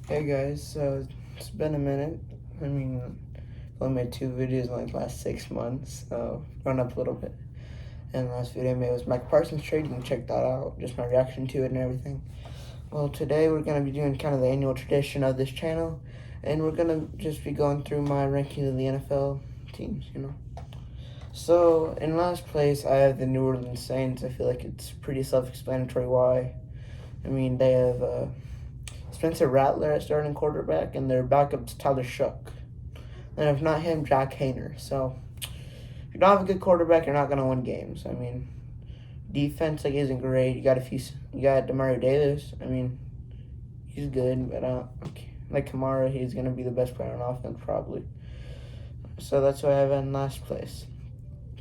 Hey guys, so it's been a minute. I mean, I only made 2 videos in like the last 6 months, so grown up a little bit. And the last video I made was Mike Parsons trade. You can check that out, just my reaction to it and everything. Well, today we're gonna be doing kind of the annual tradition of this channel, and we're gonna just be going through my ranking of the NFL teams. So in last place, I have the New Orleans Saints. I feel like it's pretty self-explanatory why. I mean, they have Spencer Rattler at starting quarterback, and their backup's Tyler Shough. And if not him, Jack Hayner. So if you don't have a good quarterback, you're not gonna win games. I mean, defense isn't great. You got Demario Davis. I mean, he's good, but like Kamara, he's gonna be the best player on offense probably. So that's why I have in last place.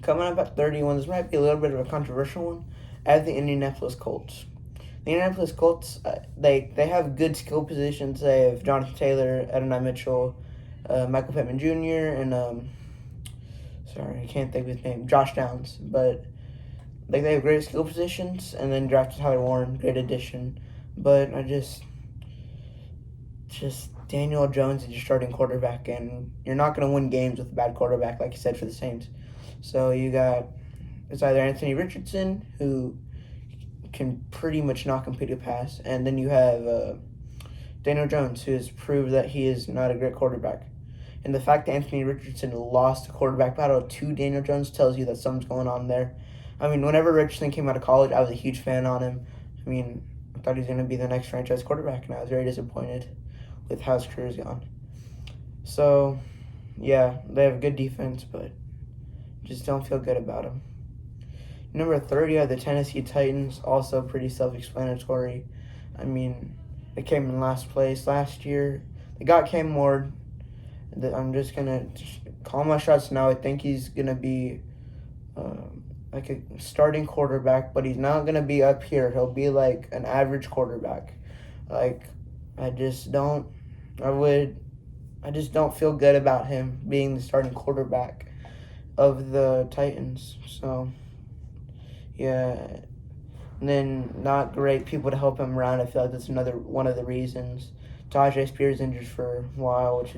Coming up at 31, this might be a little bit of a controversial one. I have the Indianapolis Colts. The Indianapolis Colts, they have good skill positions. They have Jonathan Taylor, Adonai Mitchell, Michael Pittman Jr., and sorry, I can't think of his name, Josh Downs. But they have great skill positions, and then drafted Tyler Warren, great addition. But I just Daniel Jones is your starting quarterback, and you're not going to win games with a bad quarterback, like you said, for the Saints. So it's either Anthony Richardson, who can pretty much not complete a pass, and then you have Daniel Jones, who has proved that he is not a great quarterback. And the fact that Anthony Richardson lost the quarterback battle to Daniel Jones tells you that something's going on there. I mean, whenever Richardson came out of college, I was a huge fan on him. I mean, I thought he was going to be the next franchise quarterback, and I was very disappointed with how his career's gone. So, yeah, they have a good defense, but just don't feel good about them. Number 30 are the Tennessee Titans, also pretty self-explanatory. I mean, they came in last place last year. They got Cam Ward. I'm just going to call my shots now. I think he's going to be like a starting quarterback, but he's not going to be up here. He'll be like an average quarterback. Like, I just don't feel good about him being the starting quarterback of the Titans. So, yeah. And then not great people to help him around. I feel like that's another one of the reasons. Tajay Spears injured for a while, which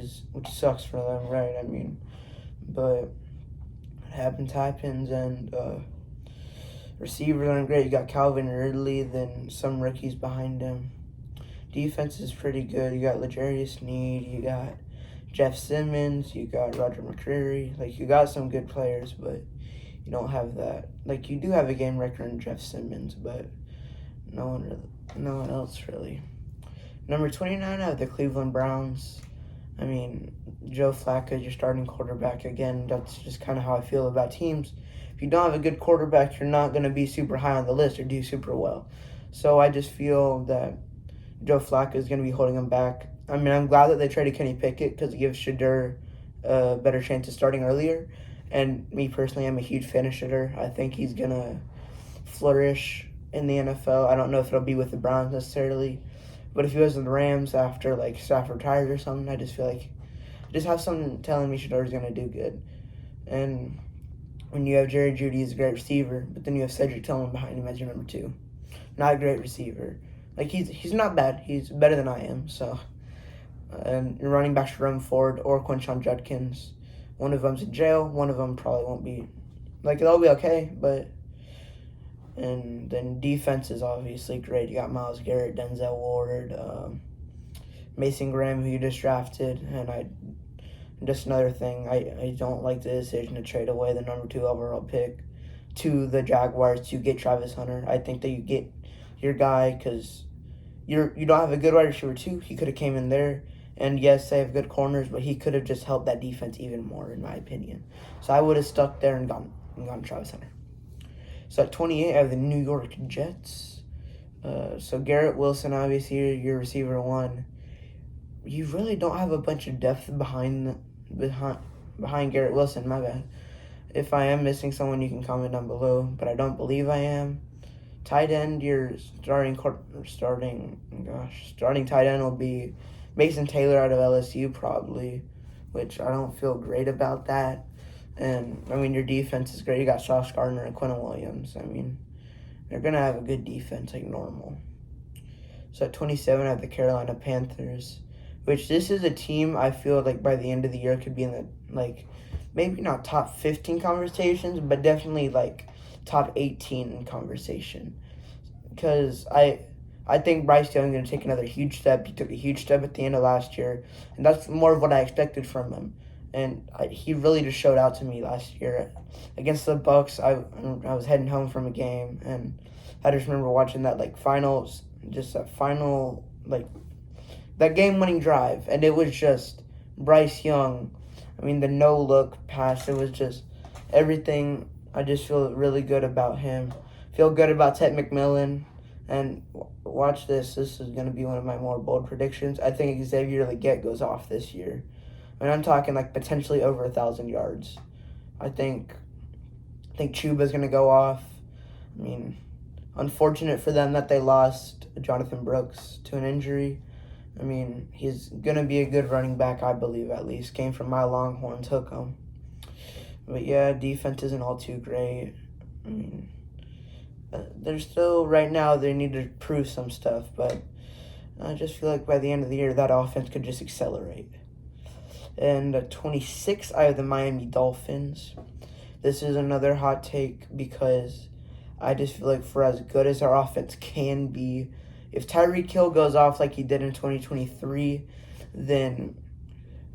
sucks for them, right? I mean, but it happens, and receivers aren't great. You got Calvin Ridley, then some rookies behind him. Defense is pretty good. You got L'Jarius Sneed, you got Jeff Simmons, you got Roger McCreary. Like, you got some good players, but you don't have that. Like, you do have a game record in Jeff Simmons, but no one else really. Number 29 out of the Cleveland Browns. I mean, Joe Flacco is your starting quarterback. Again, that's just kind of how I feel about teams. If you don't have a good quarterback, you're not going to be super high on the list or do super well. So I just feel that Joe Flacco is going to be holding him back. I mean, I'm glad that they traded Kenny Pickett because it gives Shedeur a better chance of starting earlier. And me personally, I'm a huge fan of Shedeur. I think he's going to flourish in the NFL. I don't know if it'll be with the Browns necessarily, but if he was in the Rams after like Stafford retires or something, I just feel like I just have something telling me Shedeur's going to do good. And when you have Jerry Jeudy, he's a great receiver, but then you have Cedric Tillman behind him as your number 2. Not a great receiver. Like, he's not bad. He's better than I am. So, and your running backs Jerome Ford or Quinshon Judkins. One of them's in jail. One of them probably won't be. Like, they'll be okay, but. And then defense is obviously great. You got Myles Garrett, Denzel Ward, Mason Graham, who you just drafted, just another thing. I don't like the decision to trade away the number 2 overall pick to the Jaguars to get Travis Hunter. I think that you get your guy because you don't have a good wide receiver too. He could have came in there, and yes, they have good corners, but he could have just helped that defense even more, in my opinion. So I would have stuck there and gone Travis Hunter. So at 28, I have the New York Jets. So Garrett Wilson, obviously, your receiver 1. You really don't have a bunch of depth behind Garrett Wilson. My bad. If I am missing someone, you can comment down below, but I don't believe I am. Tight end, your starting tight end will be Mason Taylor out of LSU probably, which I don't feel great about that. And, I mean, your defense is great. You got Sauce Gardner and Quentin Williams. I mean, they're going to have a good defense like normal. So at 27, I have the Carolina Panthers. which this is a team I feel like by the end of the year could be in the, like, maybe not top 15 conversations, but definitely, like, top 18 in conversation. Because I think Bryce Young is going to take another huge step. He took a huge step at the end of last year, and that's more of what I expected from him. And he really just showed out to me last year against the Bucks. I was heading home from a game, and I just remember watching that finals, just that final that game-winning drive, and it was just Bryce Young. I mean, the no-look pass. It was just everything. I just feel really good about him. Feel good about Ted McMillan. And watch this. This is going to be one of my more bold predictions. I think Xavier Legette goes off this year. I mean, I'm talking potentially over 1,000 yards. I think Chuba's going to go off. I mean, unfortunate for them that they lost Jonathan Brooks to an injury. I mean, he's going to be a good running back, I believe, at least. Came from my Longhorns, hook 'em. But yeah, defense isn't all too great. I mean, they're still, right now, they need to prove some stuff, but I just feel like by the end of the year, that offense could just accelerate. And at 26, I have the Miami Dolphins. This is another hot take because I just feel like for as good as our offense can be, if Tyreek Hill goes off like he did in 2023, then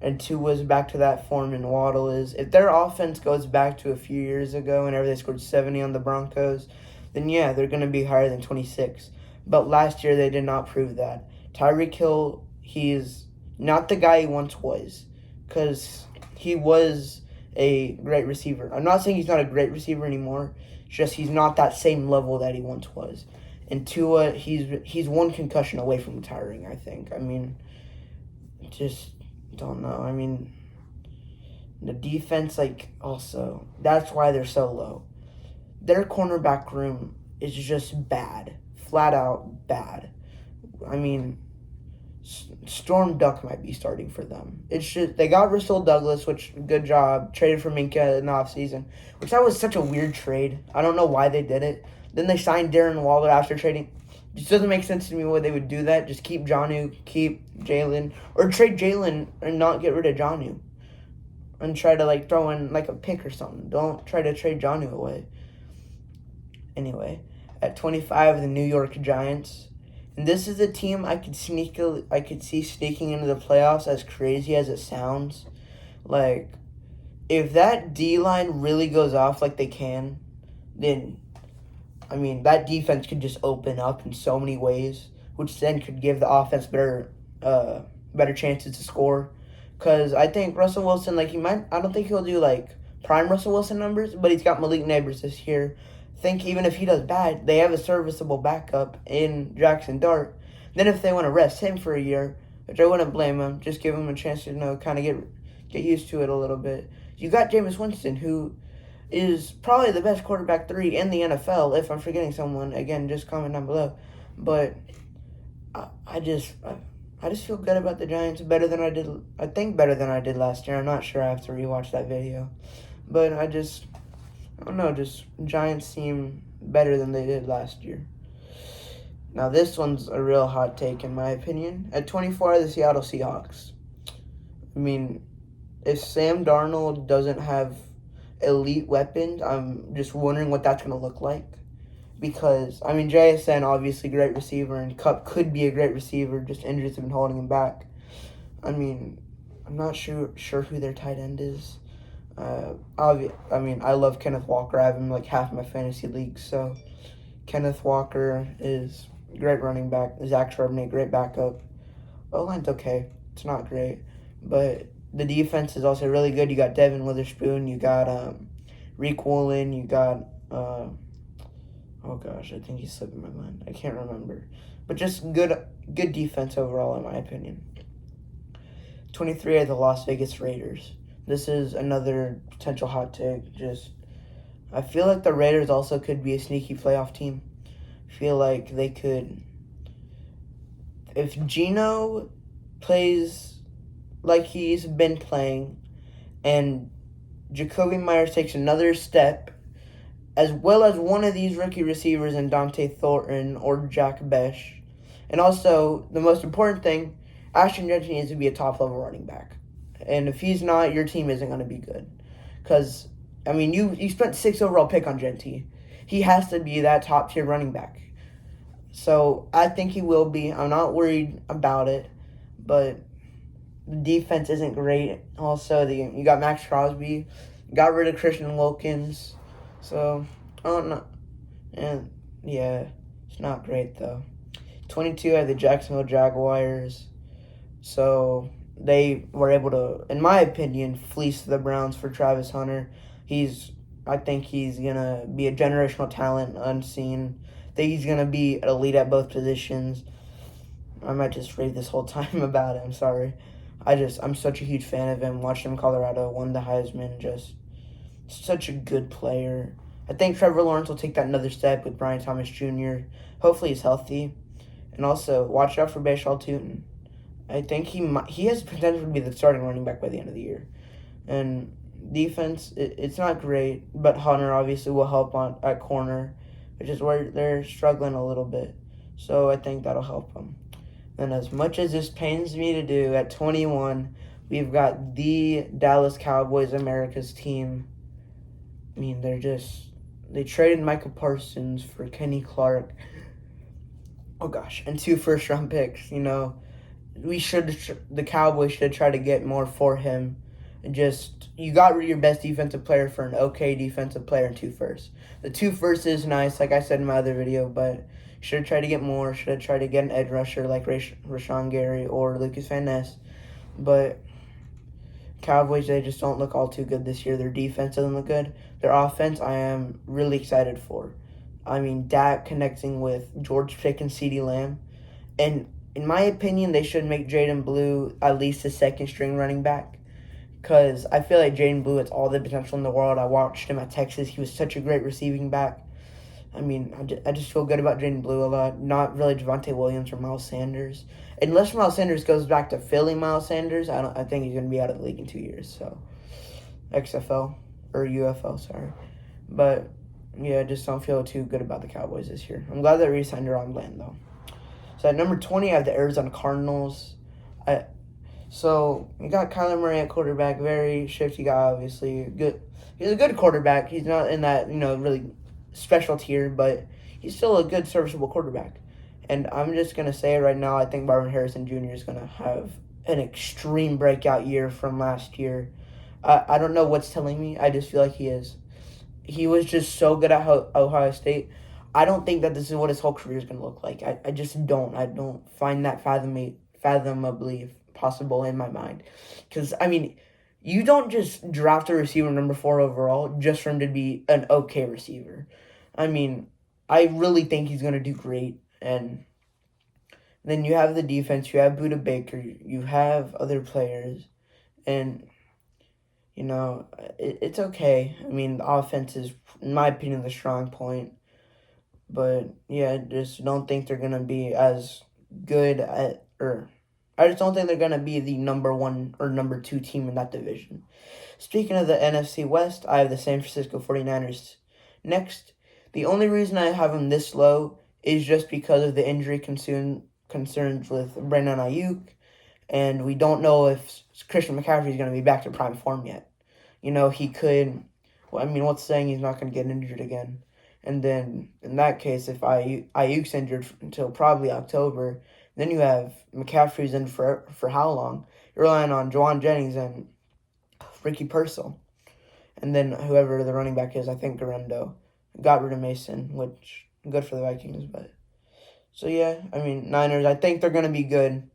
and Tua's back to that form and Waddle is, if their offense goes back to a few years ago whenever they scored 70 on the Broncos, then yeah, they're going to be higher than 26. But last year, they did not prove that. Tyreek Hill, he's not the guy he once was, because he was a great receiver. I'm not saying he's not a great receiver anymore, it's just he's not that same level that he once was. And Tua, he's one concussion away from retiring, I think. I mean, just don't know. I mean, the defense, also, that's why they're so low. Their cornerback room is just bad. Flat out bad. I mean, Storm Duck might be starting for them. It's just, they got Russell Douglas, which, good job. Traded for Minka in the offseason, which that was such a weird trade. I don't know why they did it. Then they signed Darren Waller after trading. It just doesn't make sense to me why they would do that. Just keep Jonnu, keep Jalen, or trade Jalen and not get rid of Jonnu. And try to, throw in, a pick or something. Don't try to trade Jonnu away. Anyway, at 25, the New York Giants. And this is a team I could see sneaking into the playoffs, as crazy as it sounds. If that D-line really goes off like they can, then, I mean, that defense could just open up in so many ways, which then could give the offense better chances to score. Because I think Russell Wilson, I don't think he'll do, prime Russell Wilson numbers, but he's got Malik Neighbors this year. Think even if he does bad, they have a serviceable backup in Jackson Dart. Then if they want to rest him for a year, which I wouldn't blame him, just give him a chance to kind of get used to it a little bit. You got Jameis Winston, who is probably the best quarterback 3 in the NFL. If I'm forgetting someone, again, just comment down below. But I just feel good about the Giants, better than I did. I think better than I did last year. I'm not sure. I have to rewatch that video, but I don't know, just Giants seem better than they did last year. Now, this one's a real hot take, in my opinion. At 24, the Seattle Seahawks. I mean, if Sam Darnold doesn't have elite weapons, I'm just wondering what that's going to look like. Because, I mean, JSN, obviously great receiver, and Kupp could be a great receiver, just injuries have been holding him back. I mean, I'm not sure who their tight end is. I love Kenneth Walker. I have him half my fantasy leagues. So Kenneth Walker is great running back. Zach Charbonnet, great backup. O-line's okay. It's not great. But the defense is also really good. You got Devin Witherspoon. You got Reek Woolen. You got, oh gosh, I think he's slipping my mind. I can't remember. But just good defense overall, in my opinion. 23 are the Las Vegas Raiders. This is another potential hot take. I feel like the Raiders also could be a sneaky playoff team. I feel like they could. If Geno plays like he's been playing, and Jacoby Myers takes another step, as well as one of these rookie receivers in Dante Thornton or Jack Bech. And also, the most important thing, Ashton Jeanty needs to be a top-level running back. And if he's not, your team isn't going to be good. Because, I mean, you spent 6th overall pick on Jeanty. He has to be that top-tier running back. So I think he will be. I'm not worried about it. But the defense isn't great. Also, you got Max Crosby. Got rid of Christian Wilkins. So, I don't know. And, yeah, it's not great, though. 22 had the Jacksonville Jaguars. So they were able to, in my opinion, fleece the Browns for Travis Hunter. I think he's going to be a generational talent, unseen. I think he's going to be elite at both positions. I might just rave this whole time about it. I'm sorry. I'm such a huge fan of him. Watched him in Colorado, won the Heisman. Just such a good player. I think Trevor Lawrence will take that another step with Brian Thomas Jr. Hopefully he's healthy. And also, watch out for Bashal Tutin. I think he has potential to be the starting running back by the end of the year. And defense, it's not great, but Hunter obviously will help at corner, which is where they're struggling a little bit. So I think that'll help them. And as much as this pains me to do, at 21, we've got the Dallas Cowboys, America's team. I mean, they traded Micah Parsons for Kenny Clark. Oh gosh, and 2 first-round picks, the Cowboys should try to get more for him. You got rid of your best defensive player for an okay defensive player and 2 firsts. The 2 firsts is nice, like I said in my other video, but should have tried to get more. Should have tried to get an edge rusher like Rashawn Gary or Lucas Van Ness. But Cowboys, they just don't look all too good this year. Their defense doesn't look good. Their offense, I am really excited for. I mean, Dak connecting with George Pickens, CeeDee Lamb. And in my opinion, they should make Jaden Blue at least a second-string running back. Because I feel like Jaden Blue has all the potential in the world. I watched him at Texas. He was such a great receiving back. I mean, I just feel good about Jaden Blue a lot. Not really Javonte Williams or Miles Sanders. Unless Miles Sanders goes back to Philly Miles Sanders, I think he's going to be out of the league in 2 years. So, XFL. Or UFL, sorry. But, yeah, I just don't feel too good about the Cowboys this year. I'm glad they re-signed Ron Bland, though. So, at number 20, I have the Arizona Cardinals. So, you got Kyler Murray at quarterback. Very shifty guy, obviously. Good. He's a good quarterback. He's not in that, really special tier, but he's still a good, serviceable quarterback. And I'm just going to say it right now, I think Marvin Harrison Jr. is going to have an extreme breakout year from last year. I don't know what's telling me. I just feel like he is. He was just so good at Ohio State. I don't think that this is what his whole career is going to look like. I just don't. I don't find that fathomably possible in my mind. Because, I mean, you don't just draft a receiver number 4 overall just for him to be an okay receiver. I mean, I really think he's going to do great. And then you have the defense. You have Budda Baker. You have other players. And, it's okay. I mean, the offense is, in my opinion, the strong point. But, yeah, I just don't think they're going to be as good I just don't think they're going to be the number 1 or number 2 team in that division. Speaking of the NFC West, I have the San Francisco 49ers next. The only reason I have them this low is just because of the injury concerns with Brandon Ayuk. And we don't know if Christian McCaffrey is going to be back to prime form yet. He could. What's saying he's not going to get injured again? And then, in that case, if Ayuk's injured until probably October, then you have McCaffrey's in for how long? You're relying on Juwan Jennings and Ricky Pearsall. And then whoever the running back is, I think Garendo. Got rid of Mason, which good for the Vikings. But so, yeah, Niners, I think they're going to be good.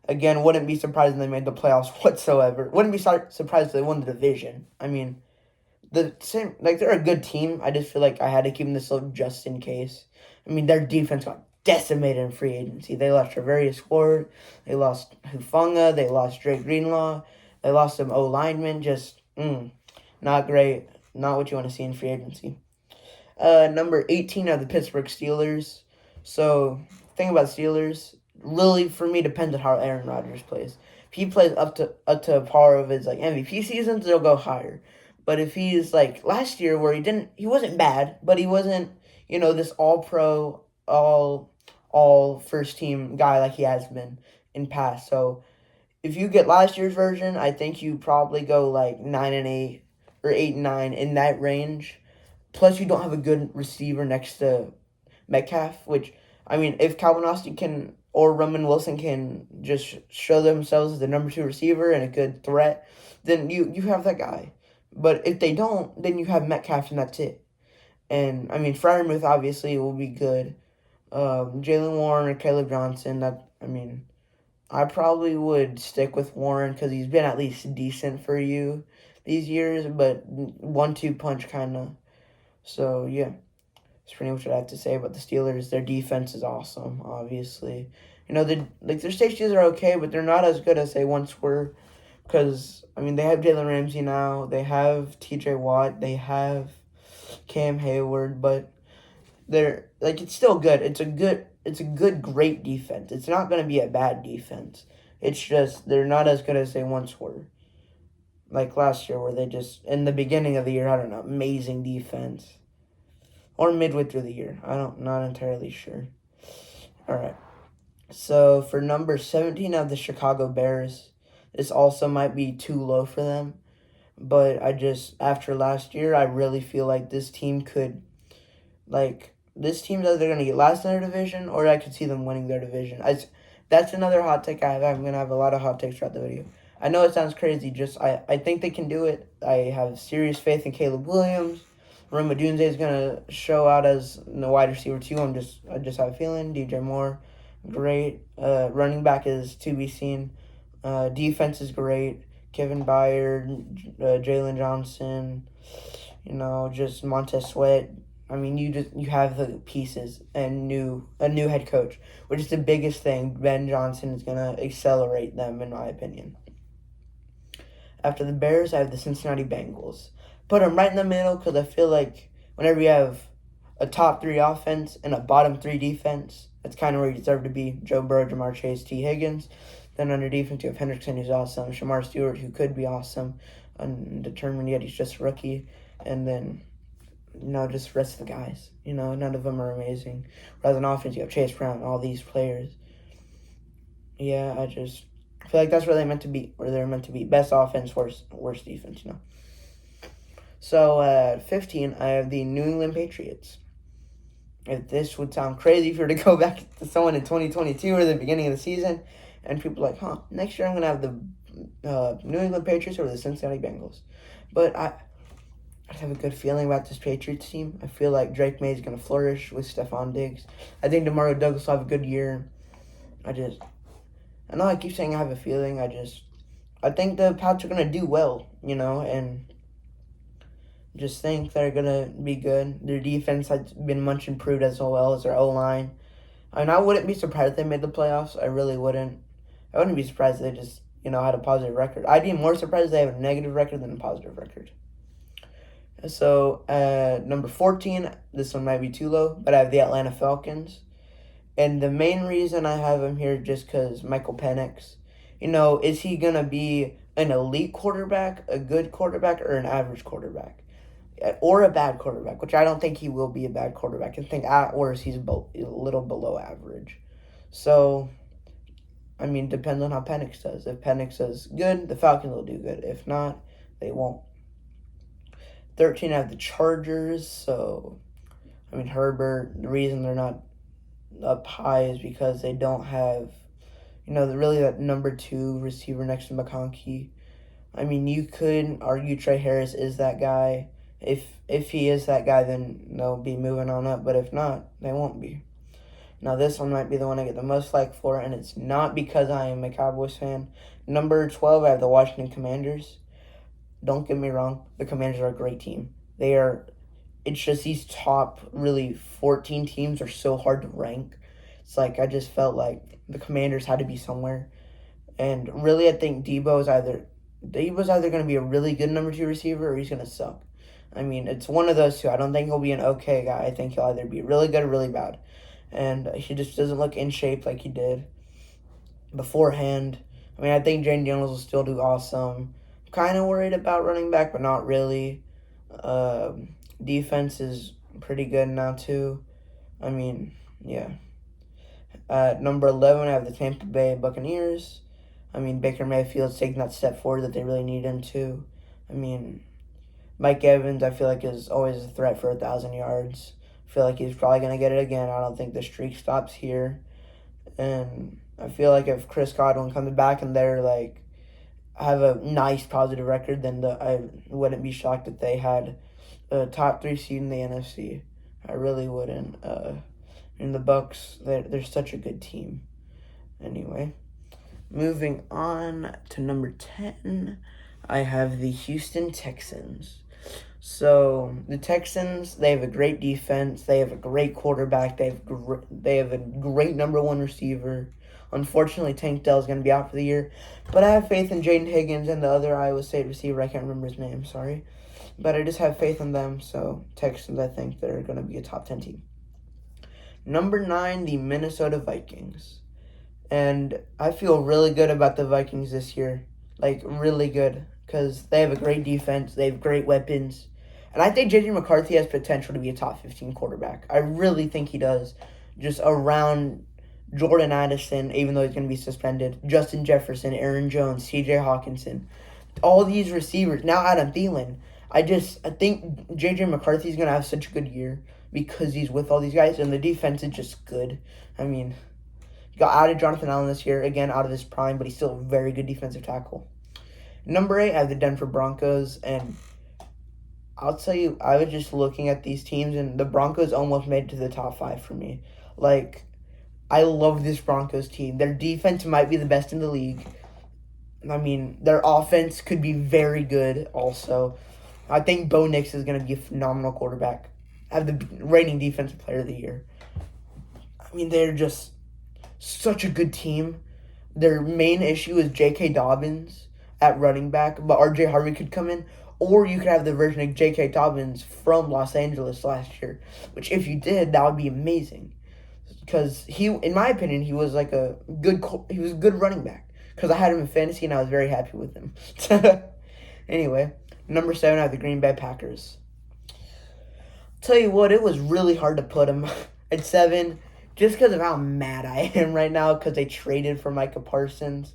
Again, wouldn't be surprised if they made the playoffs whatsoever. Wouldn't be surprised if they won the division. They're a good team. I just feel like I had to keep them this low just in case. Their defense got decimated in free agency. They lost Travarius Ward. They lost Hufanga. They lost Drake Greenlaw. They lost some O-linemen. Just, not great. Not what you want to see in free agency. Number 18 are the Pittsburgh Steelers. So, thing about Steelers, really, for me, depends on how Aaron Rodgers plays. If he plays up to par of his MVP seasons, they'll go higher. But if he's like last year where he wasn't bad, but he wasn't, this all-pro, all first-team guy like he has been in pass. So if you get last year's version, I think you probably go like 9-8 or 8-9 in that range. Plus, you don't have a good receiver next to Metcalf, which, I mean, if Calvin Austin can or Roman Wilson can just show themselves as the number 2 receiver and a good threat, then you have that guy. But if they don't, then you have Metcalf and that's it. And, I mean, Freiermuth obviously will be good. Jaylen Warren or Caleb Johnson, I probably would stick with Warren because he's been at least decent for you these years, but 1-2 punch kind of. So, yeah. That's pretty much what I have to say about the Steelers. Their defense is awesome, obviously. Their safeties are okay, but they're not as good as they once were. Because, they have Jalen Ramsey now. They have T.J. Watt. They have Cam Hayward. But it's still good. It's a good, great defense. It's not going to be a bad defense. It's just they're not as good as they once were. Like last year where they just, in the beginning of the year, I don't know, amazing defense. Or midway through the year. Not entirely sure. All right. So for number 17 of the Chicago Bears, this also might be too low for them. But after last year, I really feel like this team could, this team's either going to get last in their division or I could see them winning their division. That's another hot take I have. I'm going to have a lot of hot takes throughout the video. I know it sounds crazy. I think they can do it. I have serious faith in Caleb Williams. Rome Odunze is gonna show out as the wide receiver too. I just have a feeling. DJ Moore, great. Running back is to be seen. Defense is great. Kevin Byard, Jalen Johnson, just Montez Sweat. You have the pieces and a new head coach, which is the biggest thing. Ben Johnson is gonna accelerate them, in my opinion. After the Bears, I have the Cincinnati Bengals. Put them right in the middle because I feel like whenever you have a top 3 offense and a bottom 3 defense, that's kind of where you deserve to be. Joe Burrow, Jamar Chase, T. Higgins. Then under defense, you have Hendrickson, who's awesome. Shamar Stewart, who could be awesome. Undetermined yet, he's just a rookie. And then, just the rest of the guys. None of them are amazing. Whereas on offense, you have Chase Brown, all these players. Yeah, I feel like that's where they're meant to be. Where they're meant to be. Best offense, worst defense, So at 15, I have the New England Patriots. If this would sound crazy if you were to go back to someone in 2022 or the beginning of the season, and people are like, next year I'm going to have the New England Patriots or the Cincinnati Bengals. But I have a good feeling about this Patriots team. I feel like Drake May is going to flourish with Stephon Diggs. I think DeMario Douglas will have a good year. I know I keep saying I have a feeling. I think the Pats are going to do well, and just think they're going to be good. Their defense has been much improved as well as their O-line. I wouldn't be surprised if they made the playoffs. I really wouldn't. I wouldn't be surprised if they just, had a positive record. I'd be more surprised if they have a negative record than a positive record. So, number 14, this one might be too low, but I have the Atlanta Falcons. And the main reason I have him here just because Michael Penix. Is he going to be an elite quarterback, a good quarterback, or an average quarterback? Or a bad quarterback, which I don't think he will be a bad quarterback. I think at worst he's a little below average. So, depends on how Penix does. If Penix does good, the Falcons will do good. If not, they won't. 13, I have the Chargers. So, Herbert, the reason they're not up high is because they don't have, really that number 2 receiver next to McConkey. You could argue Trey Harris is that guy. If he is that guy, then they'll be moving on up. But if not, they won't be. Now, this one might be the one I get the most like for, and it's not because I am a Cowboys fan. Number 12, I have the Washington Commanders. Don't get me wrong. The Commanders are a great team. It's just these top, really, 14 teams are so hard to rank. It's like I just felt like the Commanders had to be somewhere. And really, I think Debo's either going to be a really good number 2 receiver or he's going to suck. It's one of those two. I don't think he'll be an okay guy. I think he'll either be really good or really bad. And he just doesn't look in shape like he did beforehand. I think Jane Daniels will still do awesome. Kind of worried about running back, but not really. Defense is pretty good now, too. Yeah. At number 11, I have the Tampa Bay Buccaneers. I mean, Baker Mayfield's taking that step forward that they really need him to. I mean, Mike Evans, I feel like, is always a threat for 1,000 yards. I feel like he's probably going to get it again. I don't think the streak stops here. And I feel like if Chris Godwin comes back and they're, like, have a nice positive record, then I wouldn't be shocked if they had a top 3 seed in the NFC. I really wouldn't. In the Bucks, they're such a good team. Anyway, moving on to number 10, I have the Houston Texans. So the Texans, they have a great defense. They have a great quarterback. They have a great number 1 receiver. Unfortunately, Tank Dell is going to be out for the year, but I have faith in Jaden Higgins and the other Iowa State receiver. I can't remember his name. Sorry, but I just have faith in them. So Texans, I think they're going to be a top 10 team. Number 9, the Minnesota Vikings. And I feel really good about the Vikings this year. Like, really good. Because they have a great defense. They have great weapons. And I think J.J. McCarthy has potential to be a top 15 quarterback. I really think he does. Just around Jordan Addison, even though he's going to be suspended. Justin Jefferson, Aaron Jones, C.J. Hawkinson. All these receivers. Now Adam Thielen. I think J.J. McCarthy's going to have such a good year because he's with all these guys, and the defense is just good. I mean, got out of Jonathan Allen this year, again, out of his prime, but he's still a very good defensive tackle. Number 8, I have the Denver Broncos, and I'll tell you, I was just looking at these teams, and the Broncos almost made it to the top 5 for me. Like, I love this Broncos team. Their defense might be the best in the league. I mean, their offense could be very good also. I think Bo Nix is going to be a phenomenal quarterback. Have the reigning defensive player of the year. I mean, they're just such a good team. Their main issue is J.K. Dobbins at running back, but R.J. Harvey could come in. Or you could have the version of J.K. Dobbins from Los Angeles last year, which if you did, that would be amazing. Because he, in my opinion, he was like a good running back. Because I had him in fantasy and I was very happy with him. Anyway, number 7, I have the Green Bay Packers. Tell you what, it was really hard to put him at 7 just because of how mad I am right now because they traded for Micah Parsons.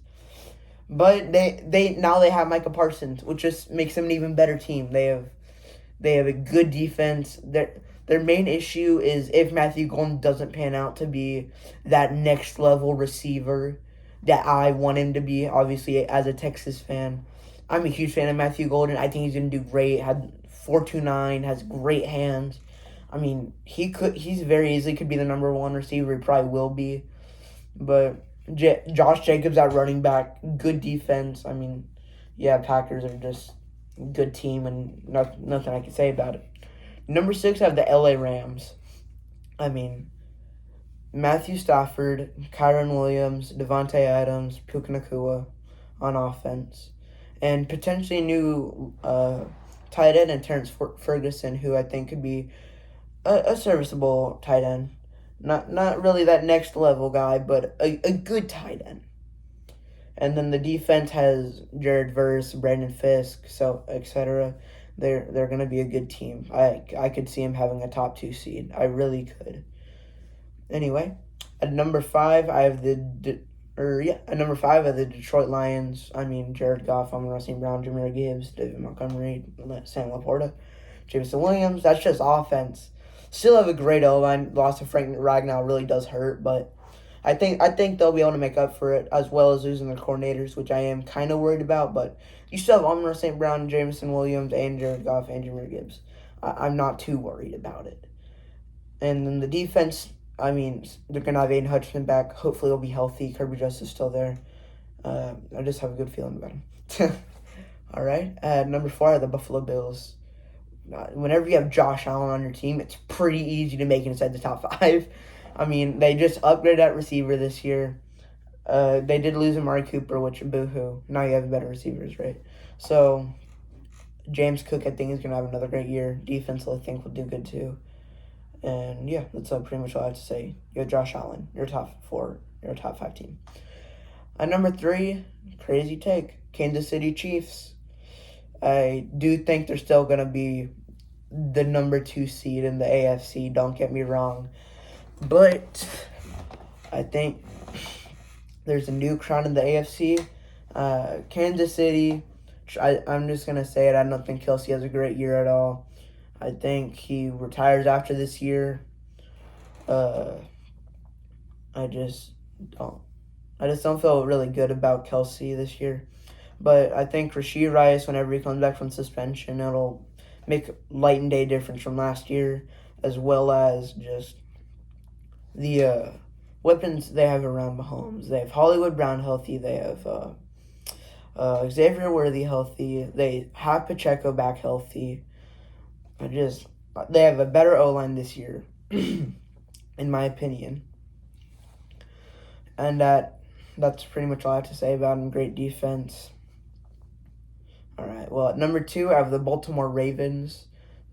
But they now have Micah Parsons, which just makes them an even better team. They have a good defense. Their main issue is if Matthew Golden doesn't pan out to be that next level receiver that I want him to be, obviously as a Texas fan. I'm a huge fan of Matthew Golden. I think he's going to do great. Had 4.29, has great hands. I mean, he's very easily could be the number 1 receiver. He probably will be. But Josh Jacobs at running back, good defense. I mean, yeah, Packers are just a good team and nothing I can say about it. Number 6, I have the LA Rams. I mean, Matthew Stafford, Kyron Williams, Devontae Adams, Puka Nacua on offense. And potentially new tight end and Terrence Ferguson, who I think could be a serviceable tight end. Not really that next level guy, but a good tight end. And then the defense has Jared Verse, Brandon Fisk, so etc. They're gonna be a good team. I could see him having a top 2 seed. I really could. Anyway, at number 5, I have the Detroit Lions. I mean, Jared Goff, Amon-Ra St. Brown, Jahmyr Gibbs, David Montgomery, Sam Laporta, Jameson Williams. That's just offense. Still have a great O-line. Loss of Frank Ragnow really does hurt, but I think they'll be able to make up for it, as well as losing their coordinators, which I am kind of worried about. But you still have Amon-Ra St. Brown, Jameson Williams, and Jared Goff, and Jahmyr Gibbs. I'm not too worried about it. And then the defense, I mean, they're going to have Aiden Hutchinson back. Hopefully he'll be healthy. Kirby Justice still there. I just have a good feeling about him. All right. Number 4 are the Buffalo Bills. Whenever you have Josh Allen on your team, it's pretty easy to make it inside the top 5. I mean, they just upgraded at receiver this year. They did lose Amari Cooper, which boo-hoo. Now you have better receivers, right? So, James Cook, I think, is going to have another great year. Defense, I think, will do good, too. And, yeah, that's pretty much all I have to say. You have Josh Allen, your top 4, your top 5 team. At number 3, crazy take, Kansas City Chiefs. I do think they're still going to be the number 2 seed in the AFC, don't get me wrong. But I think there's a new crown in the AFC. Kansas City, I'm just going to say it. I don't think Kelce has a great year at all. I think he retires after this year. I just don't feel really good about Kelce this year. But I think Rashee Rice, whenever he comes back from suspension, it'll make light and day difference from last year, as well as just the weapons they have around Mahomes. They have Hollywood Brown healthy. They have Xavier Worthy healthy. They have Pacheco back healthy. They have a better O-line this year, in my opinion. And that's pretty much all I have to say about them. Great defense. All right. Well, at number 2, I have the Baltimore Ravens.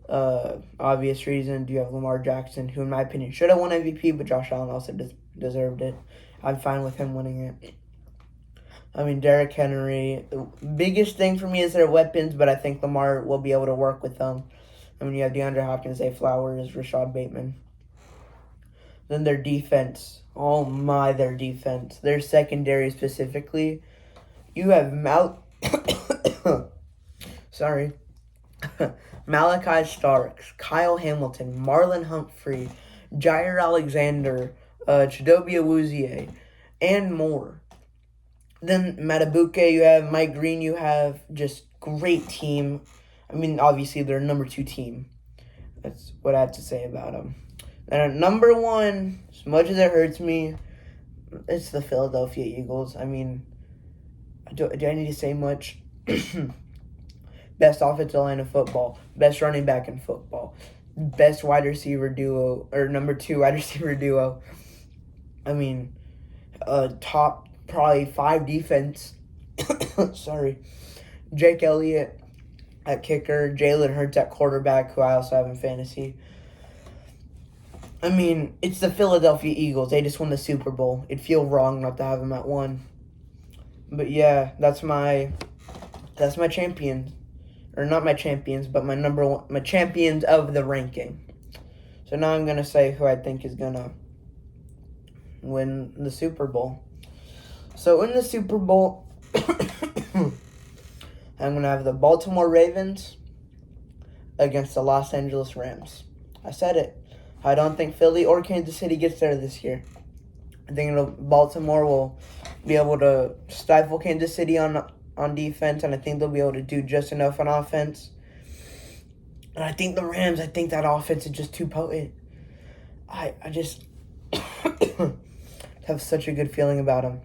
Obvious reason. Do you have Lamar Jackson, who in my opinion should have won MVP, but Josh Allen also deserved it. I'm fine with him winning it. I mean, Derrick Henry. The biggest thing for me is their weapons, but I think Lamar will be able to work with them. I mean, you have DeAndre Hopkins, Zay Flowers, Rashad Bateman. Then their defense. Oh my, their defense. Their secondary specifically. You have Malachi Starks, Kyle Hamilton, Marlon Humphrey, Jair Alexander, Chidobe Awuzie, and more. Then Matabuke, you have Mike Green, you have just great team. I mean, obviously, they're number 2 team. That's what I have to say about them. And at number 1, as much as it hurts me, it's the Philadelphia Eagles. I mean, do I need to say much? Best offensive line in football. Best running back in football. Best wide receiver duo, or number 2 wide receiver duo. I mean, top probably 5 defense. Sorry. Jake Elliott at kicker. Jalen Hurts at quarterback, who I also have in fantasy. I mean, it's the Philadelphia Eagles. They just won the Super Bowl. It'd feel wrong not to have them at 1. But yeah, that's my champion. Or not my champions, but my champions of the ranking. So now I'm going to say who I think is going to win the Super Bowl. So in the Super Bowl, I'm going to have the Baltimore Ravens against the Los Angeles Rams. I said it. I don't think Philly or Kansas City gets there this year. I think Baltimore will be able to stifle Kansas City on defense, and I think they'll be able to do just enough on offense. And I think the Rams, that offense is just too potent. I just have such a good feeling about them.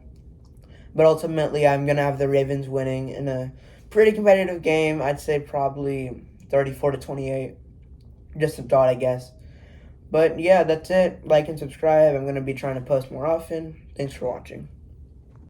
But ultimately, I'm going to have the Ravens winning in a pretty competitive game. I'd say probably 34-28. Just a thought, I guess. But yeah, that's it. Like and subscribe. I'm going to be trying to post more often. Thanks for watching.